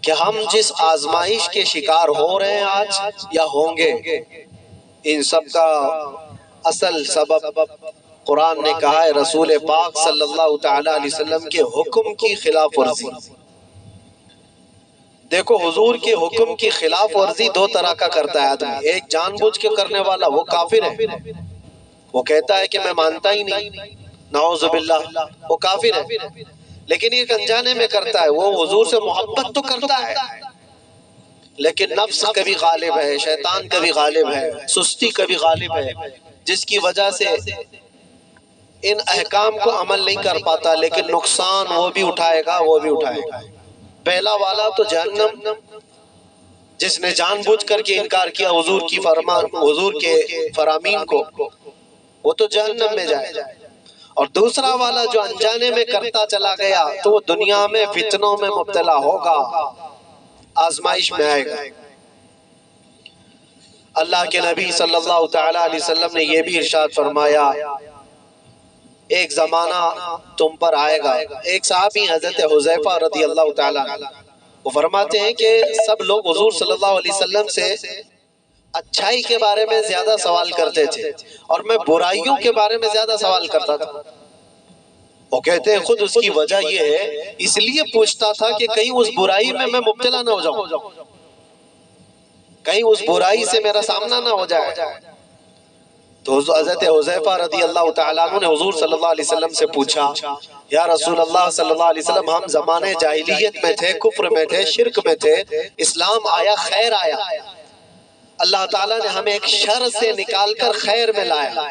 کہ ہم جس آزمائش کے شکار ہو رہے ہیں آج یا ہوں گے، ان سب کا اصل سبب قرآن نے کہا ہے رسول پاک صلی اللہ تعالی علیہ وسلم کے حکم کی خلاف ورزی۔ دیکھو حضور کے حکم کی خلاف ورزی دو طرح کا کرتا ہے آدمی، ایک جان بوجھ کے کرنے والا وہ کافر ہے، وہ کہتا ہے کہ میں مانتا ہی نہیں، نعوذ باللہ، وہ کافر ہے۔ لیکن ایک انجانے میں کرتا ہے، وہ حضور سے محبت تو کرتا ہے لیکن نفس کبھی غالب ہے، شیطان کبھی غالب ہے، سستی کبھی غالب ہے، جس کی وجہ سے ان احکام کو عمل نہیں کر پاتا، لیکن نقصان وہ بھی اٹھائے گا، وہ بھی اٹھائے گا۔ پہلا والا تو جہنم، جس نے جان بوجھ کر کے انکار کیا حضور کے فرامین کو، وہ تو جہنم میں جائے گا۔ اور دوسرا والا جو انجانے میں کرتا چلا گیا تو وہ دنیا میں فتنوں میں مبتلا ہوگا، آزمائش میں آئے گا۔ اللہ کے نبی صلی اللہ تعالی علیہ وسلم نے یہ بھی ارشاد فرمایا ایک زمانہ تم پر آئے گا۔ ایک صحابی حضرت حذیفہ رضی اللہ تعالی عنہ وہ فرماتے ہیں کہ سب لوگ حضور صلی اللہ علیہ وسلم سے اچھائی کے بارے میں زیادہ سوال کرتے تھے اور میں برائیوں کے بارے میں زیادہ سوال کرتا تھا۔ وہ کہتے ہیں خود اس کی وجہ یہ ہے، اس لیے پوچھتا تھا کہ کہیں اس برائی میں مبتلا نہ ہو جاؤں، کہیں اس برائی سے میرا سامنا نہ ہو جائے۔ تو حضرت حذیفہ رضی اللہ تعالیٰ عنہ نے حضور صلی اللہ علیہ وسلم سے پوچھا یا رسول اللہ صلی اللہ علیہ وسلم، ہم زمانے جاہلیت میں تھے، کفر میں تھے، شرک میں تھے، اسلام آیا، خیر آیا، اللہ تعالیٰ نے ہمیں ایک شر سے نکال کر خیر میں لایا،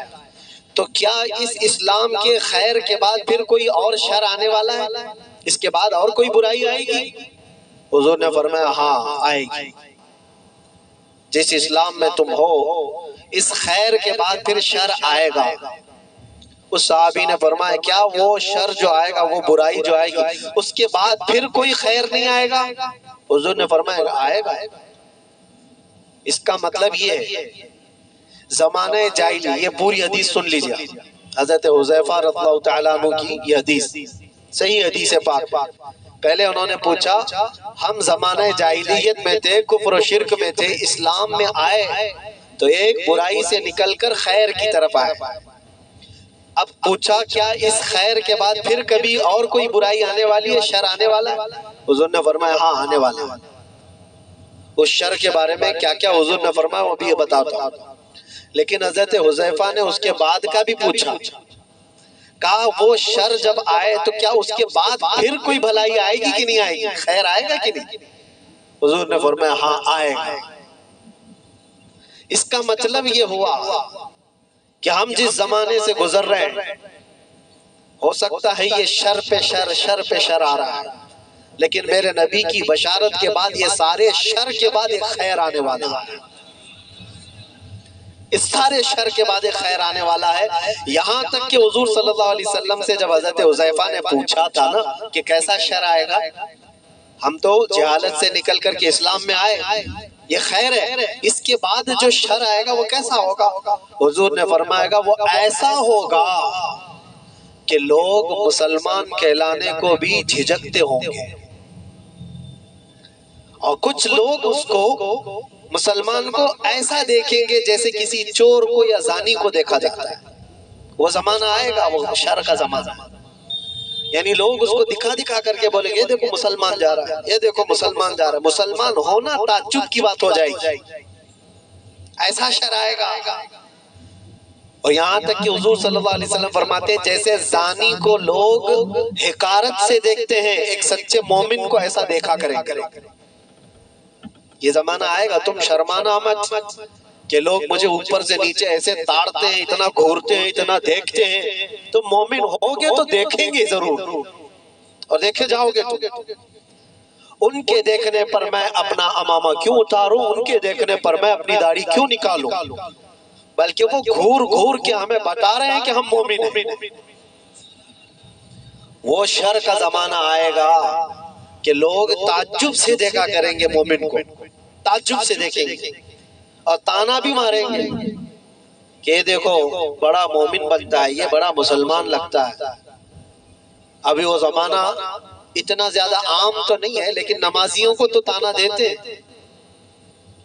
تو کیا اس اسلام کے خیر کے بعد پھر کوئی اور شر آنے والا ہے؟ اس کے بعد اور کوئی برائی آئے گی؟ حضور نے فرمایا ہاں آئے گی، جس اسلام میں تم ہو اس خیر کے بعد پھر شر آئے گا۔ اس صحابی نے فرمایا کیا وہ شر جو آئے گا، وہ برائی جو آئے گی، اس کے بعد پھر کوئی خیر نہیں آئے گا؟ حضور نے فرمایا آئے گا۔ اس کا مطلب یہ ہے زمانہ جاہلی، یہ پوری حدیث سن لیجئے، حضرت حذیفہ رضی اللہ تعالیٰ عنہ کی یہ حدیث صحیح حدیث پاک۔ پہلے انہوں نے پوچھا ہم زمانہ جاہلیت میں تھے، کفر و شرک میں تھے، اسلام میں آئے تو ایک برائی سے نکل کر خیر کی طرف آئے۔ اب پوچھا کیا اس خیر کے بعد پھر کبھی اور کوئی برائی آنے والی ہے، شر آنے والا ہے؟ حضور نے فرمایا ہاں آنے والا ہے۔ اس شر کے بارے میں کیا کیا حضور نے فرمایا وہ بھی یہ بتاتا ہوں۔ لیکن حضرت حذیفہ نے اس کے بعد کا بھی پوچھا، کہا وہ شر جب آئے تو کیا اس کے بعد پھر کوئی بھلائی آئے گی کہ نہیں آئے گی، خیر آئے گا کہ نہیں؟ حضور نے فرمایا ہاں آئے گا۔ اس کا مطلب یہ ہوا کہ ہم جس زمانے سے گزر رہے ہیں ہو سکتا ہے یہ شر پہ شر، شر پہ شر آ رہا ہے، لیکن میرے نبی کی بشارت کے بعد یہ سارے شر کے بعد ایک خیر آنے والا ہے، اس سارے شر کے بعد ایک خیر آنے والا ہے۔ یہاں تک کہ حضور صلی اللہ علیہ وسلم سے جب حضرت حذیفہ نے پوچھا تھا نا کہ کیسا شر آئے گا، ہم تو جہالت سے نکل کر کے اسلام میں آئے، یہ خیر ہے، اس کے بعد جو شر آئے گا وہ کیسا ہوگا؟ حضور نے فرمایا گا وہ ایسا ہوگا کہ لوگ مسلمان کہلانے کو بھی جھجکتے ہوں گے، اور کچھ لوگ اس کو مسلمان کو ایسا دیکھیں گے جیسے کسی چور کو یا زانی کو دیکھا جاتا ہے۔ وہ زمانہ آئے گا، وہ شر کا زمانہ، یعنی لوگ اس کو دکھا دکھا کر کے بولیں گے یہ دیکھو مسلمان جا رہا ہے، یہ دیکھو مسلمان جا رہا ہے، مسلمان ہونا تعجب کی بات ہو جائے گی، ایسا شر آئے گا۔ اور یہاں تک کہ حضور صلی اللہ علیہ وسلم فرماتے ہیں جیسے زانی کو لوگ حقارت سے دیکھتے ہیں، ایک سچے مومن کو ایسا دیکھا کریں گے۔ یہ زمانہ آئے گا، تم شرمانا مت کہ لوگ مجھے اوپر سے نیچے ایسے تاڑتے ہیں، اتنا گھورتے ہیں، اتنا دیکھتے ہیں۔ تم مومن ہوگے تو دیکھیں گے ضرور، اور دیکھے جاؤ گے تو ان کے دیکھنے پر میں اپنا امامہ کیوں اتاروں، ان کے دیکھنے پر میں اپنی داڑھی کیوں نکالوں، بلکہ وہ گھور گھور کے ہمیں بتا رہے ہیں کہ ہم مومن ہیں۔ وہ شر کا زمانہ آئے گا کہ لوگ تعجب سے دیکھا کریں گے مومن کو، تعجب سے دیکھیں گے اور تانا بھی ماریں گے کہ یہ دیکھو بڑا مومن بنتا ہے، یہ بڑا مسلمان لگتا ہے۔ ابھی وہ زمانہ اتنا زیادہ عام تو نہیں ہے لیکن نمازیوں کو تو تانا دیتے ہیں،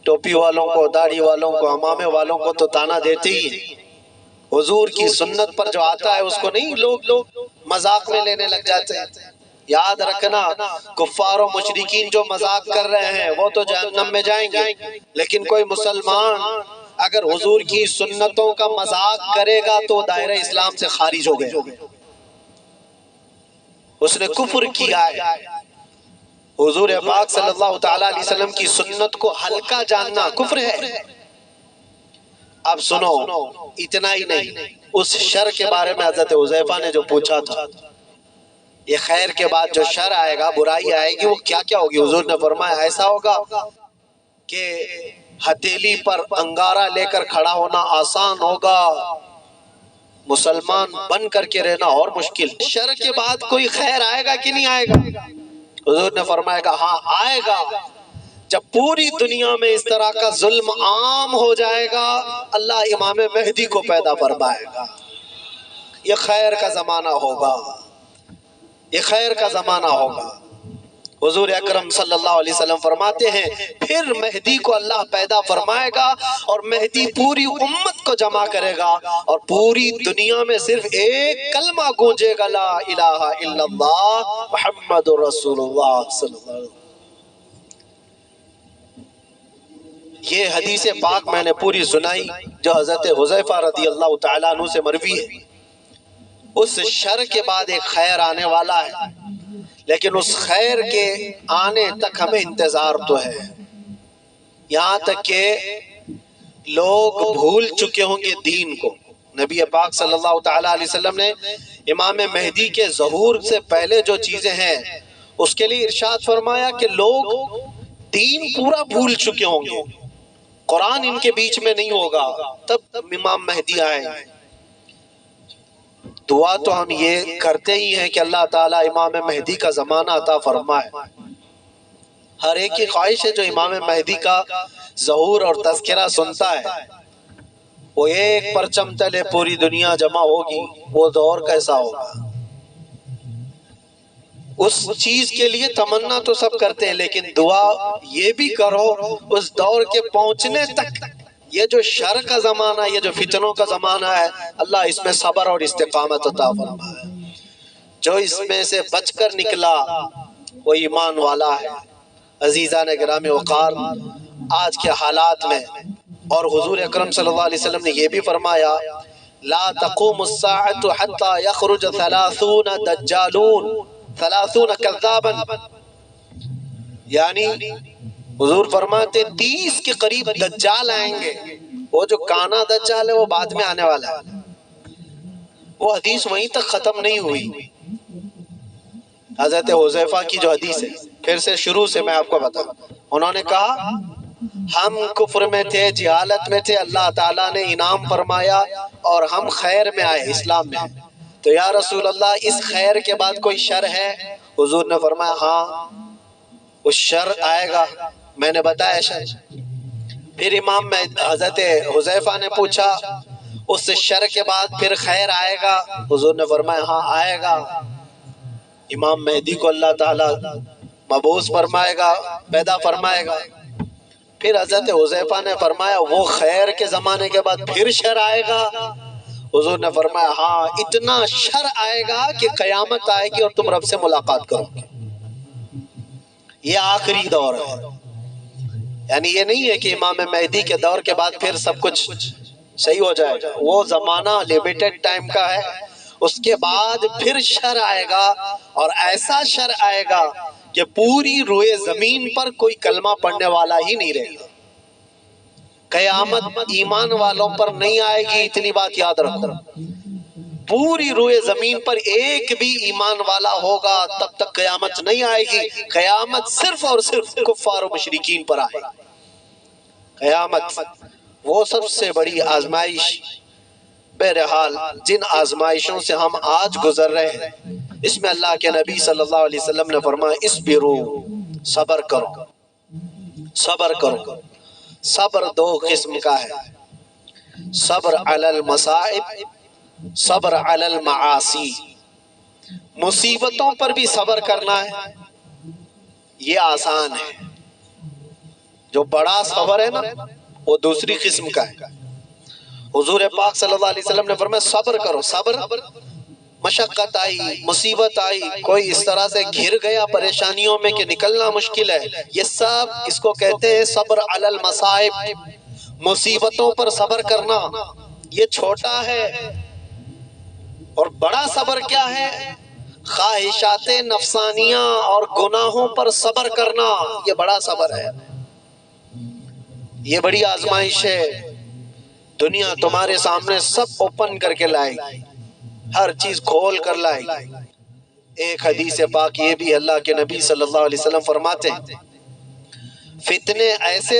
ٹوپی والوں کو، داڑھی والوں کو، امامے والوں کو تو تانا دیتے ہی ہیں۔ حضور کی سنت پر جو آتا ہے اس کو نہیں لوگ مذاق میں لینے لگ جاتے ہیں۔ یاد رکھنا، کفار و مشرکین جو مذاق کر رہے ہیں وہ تو جہنم میں جائیں گے، لیکن کوئی مسلمان اگر حضور کی سنتوں کا مذاق کرے گا تو دائرہ اسلام سے خارج ہو گیا، اس نے کفر کیا ہے۔ حضور پاک صلی اللہ تعالیٰ علیہ وسلم کی سنت کو ہلکا جاننا کفر ہے۔ اب سنو، اتنا ہی نہیں، اس شر کے بارے میں حضرت حذیفہ نے جو پوچھا تھا، یہ خیر کے بعد جو شر آئے گا، برائی آئے گی، وہ کیا کیا ہوگی؟ حضور نے فرمایا ایسا ہوگا کہ ہتھیلی پر انگارہ لے کر کھڑا ہونا آسان ہوگا، مسلمان بن کر کے رہنا اور مشکل۔ شر کے بعد کوئی خیر آئے گا کہ نہیں آئے گا؟ حضور نے فرمایا کہ ہاں آئے گا، جب پوری دنیا میں اس طرح کا ظلم عام ہو جائے گا، اللہ امام مہدی کو پیدا فرمائے گا، یہ خیر کا زمانہ ہوگا، یہ خیر کا زمانہ ہوگا۔ حضور اکرم صلی اللہ علیہ وسلم فرماتے ہیں پھر مہدی کو اللہ پیدا فرمائے گا اور مہدی پوری امت کو جمع کرے گا اور پوری دنیا میں صرف ایک کلمہ گونجے گا، لا الہ الا اللہ محمد رسول اللہ صلی اللہ علیہ وسلم۔ یہ حدیث پاک میں نے پوری سنائی جو حضرت حذیفہ رضی اللہ تعالیٰ عنہ سے مروی ہے۔ اس شر کے بعد ایک خیر آنے والا ہے، لیکن اس خیر کے آنے تک ہمیں انتظار تو ہے، یہاں تک کہ لوگ بھول چکے ہوں گے دین کو۔ نبی پاک صلی اللہ تعالیٰ علیہ وسلم نے امام مہدی کے ظہور سے پہلے جو چیزیں ہیں اس کے لیے ارشاد فرمایا کہ لوگ دین پورا بھول چکے ہوں گے، قرآن ان کے بیچ میں نہیں ہوگا، تب امام مہدی آئیں۔ دعا تو ہم یہ کرتے ہی ہیں کہ اللہ تعالیٰ امام مہدی کا زمانہ عطا فرمائے۔ ہر ایک کی خواہش ہے جو امام مہدی کا ظہور اور تذکرہ سنتا ہے، وہ ایک پرچم تلے پوری دنیا جمع ہوگی، وہ دور کیسا ہوگا؟ اس چیز کے لیے تمنا تو سب کرتے ہیں، لیکن دعا یہ بھی کرو اس دور کے پہنچنے تک، یہ جو شر کا زمانہ، یہ جو فتنوں کا زمانہ ہے، اللہ اس میں صبر اور استقامت عطا فرمائے۔ جو اس میں سے بچ کر نکلا وہ ایمان والا ہے۔ عزیزان گرامی وقار، آج کے حالات میں اور حضور اکرم صلی اللہ علیہ وسلم نے یہ بھی فرمایا لا تقوم الساعة حتى يخرج 30 دجالون 30 کذابا، یعنی حضور فرماتے 30 کے قریب دجال آئیں گے۔ وہ جو کانا دجال ہے وہ بعد میں آنے والا ہے، وہ حدیث وہیں تک ختم نہیں ہوئی۔ حضرت حذیفہ کی جو حدیث ہے، پھر سے شروع سے میں آپ کو بتاؤں، انہوں نے کہا ہم کفر میں تھے، جہالت میں تھے، اللہ تعالیٰ نے انعام فرمایا اور ہم خیر میں آئے، اسلام میں۔ تو یا رسول اللہ اس خیر کے بعد کوئی شر ہے؟ حضور نے فرمایا ہاں اس شر آئے گا، میں نے بتایا شر۔ پھر امام حضرت حذیفہ نے پوچھا اس شر کے بعد پھر خیر آئے گا؟ حضور نے فرمایا ہاں آئے گا، امام مہدی کو اللہ تعالیٰ مبعوث فرمائے گا، پیدا فرمائے گا۔ پھر حضرت حذیفہ نے فرمایا وہ خیر کے زمانے کے بعد پھر شر آئے گا؟ حضور نے فرمایا ہاں اتنا شر آئے گا کہ قیامت آئے گی اور تم رب سے ملاقات کرو گے، یہ آخری دور ہے۔ یعنی یہ نہیں ہے کہ امام مہدی کے دور کے بعد پھر سب کچھ صحیح ہو جائے گا، وہ زمانہ لیمیٹڈ ٹائم کا ہے، اس کے بعد پھر شر آئے گا اور ایسا شر آئے گا کہ پوری روئے زمین پر کوئی کلمہ پڑھنے والا ہی نہیں رہے گا۔ قیامت ایمان والوں پر نہیں آئے گی، اتنی بات یاد رکھو، پوری روئے زمین پر ایک بھی ایمان والا ہوگا تب تک قیامت نہیں آئے گی۔ قیامت صرف اور صرف کفار و مشرکین پر آئے گی۔ قیامت وہ سب سے بڑی آزمائش، بہرحال جن آزمائشوں سے ہم آج گزر رہے ہیں اس میں اللہ کے نبی صلی اللہ علیہ وسلم نے فرمایا اصبروا، صبر کرو، صبر کرو۔ صبر دو قسم کا ہے، صبر علی المصائب، صبر علی المعاصی۔ مصیبتوں پر بھی صبر کرنا ہے، یہ آسان ہے۔ جو بڑا صبر ہے نا وہ دوسری قسم کا ہے۔ حضور پاک صلی اللہ علیہ وسلم نے فرمایا صبر کرو، صبر، مشقت آئی، مصیبت آئی، کوئی اس طرح سے گھر گیا پریشانیوں میں کہ نکلنا مشکل ہے، یہ سب اس کو کہتے ہیں صبر علی المصائب۔ مصیبتوں پر صبر کرنا یہ چھوٹا ہے، اور بڑا صبر کیا ہے؟ خواہشات نفسانیاں اور گناہوں پر صبر کرنا، یہ بڑا صبر ہے، یہ بڑی آزمائش ہے۔ دنیا تمہارے سامنے سب اوپن کر کے لائے گی، ہر چیز کھول کر لائے گی۔ ایک حدیث پاک یہ بھی اللہ کے نبی صلی اللہ علیہ وسلم فرماتے ہیں فتنے ایسے